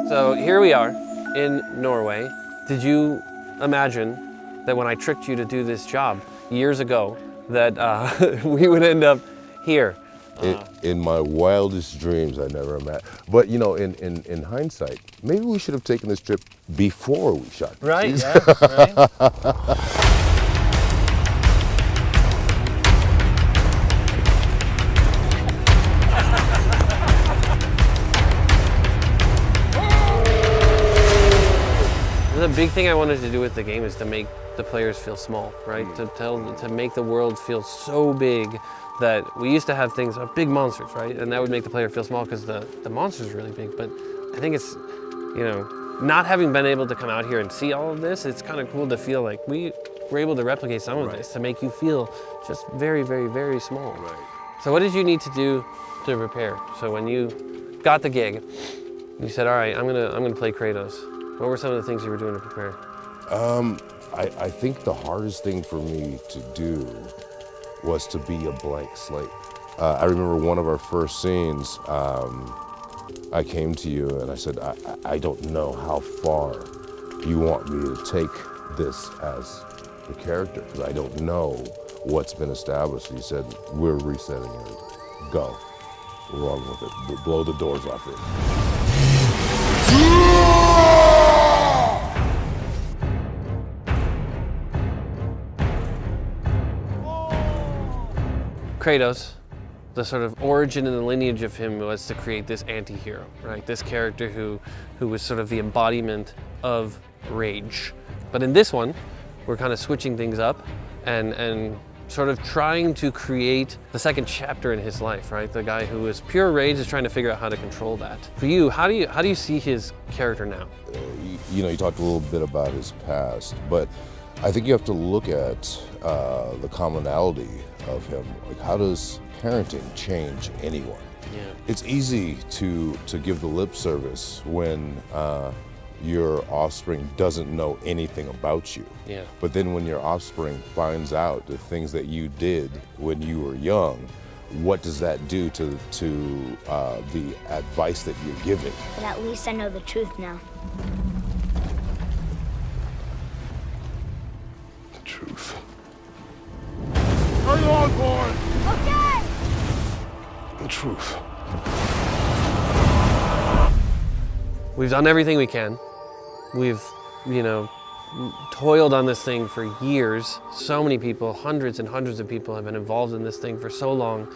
So here we are in Norway. Did you imagine that when I tricked you to do this job years ago, that we would end up here? In my wildest dreams, I never imagined. But you know, in hindsight, maybe we should have taken this trip before we shot this. Right, yeah, right. The big thing I wanted to do with the game is to make the players feel small, right? To make the world feel so big that we used to have things, big monsters, right? And that would make the player feel small because the monster's really big. But I think it's, you know, not having been able to come out here and see all of this, it's kind of cool to feel like we were able to replicate some of this to make you feel just very, very, very small. Right. So what did you need to do to prepare? So when you got the gig, you said, all right, I'm gonna play Kratos. What were some of the things you were doing to prepare? I think the hardest thing for me to do was to be a blank slate. I remember one of our first scenes, I came to you and I said, I don't know how far you want me to take this as the character, because I don't know what's been established. You said, we're resetting it. Go. We're on with it. Blow the doors off it. Kratos, the sort of origin and the lineage of him was to create this anti-hero, right? This character who was sort of the embodiment of rage. But in this one, we're kind of switching things up and sort of trying to create the second chapter in his life, right? The guy who is pure rage is trying to figure out how to control that. For you, how do you see his character now? You know, you talked a little bit about his past, but I think you have to look at the commonality of him. Like, how does parenting change anyone? Yeah. It's easy to give the lip service when your offspring doesn't know anything about you. Yeah. But then when your offspring finds out the things that you did when you were young, what does that do to the advice that you're giving? But at least I know the truth now. The truth. Hurry on, Gore! Okay! The truth. We've done everything we can. We've, you know, toiled on this thing for years. So many people, hundreds and hundreds of people have been involved in this thing for so long.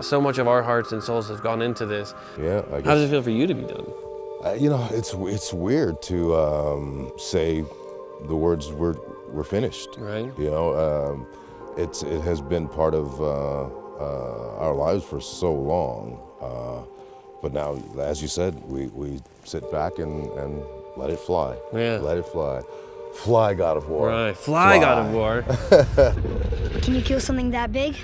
So much of our hearts and souls have gone into this. Yeah, I guess. How does it feel for you to be done? You know, it's weird to say the words we're finished. Right. You know, it has been part of our lives for so long. But now, as you said, we sit back and let it fly. Yeah. Let it fly. Fly, God of War. Right. Fly, God of War. Can you kill something that big?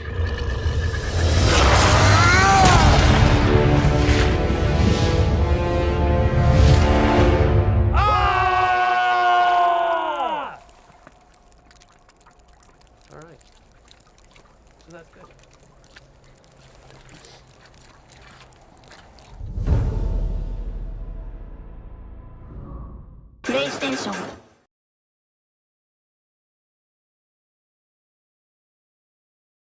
All right. So that's good. PlayStation.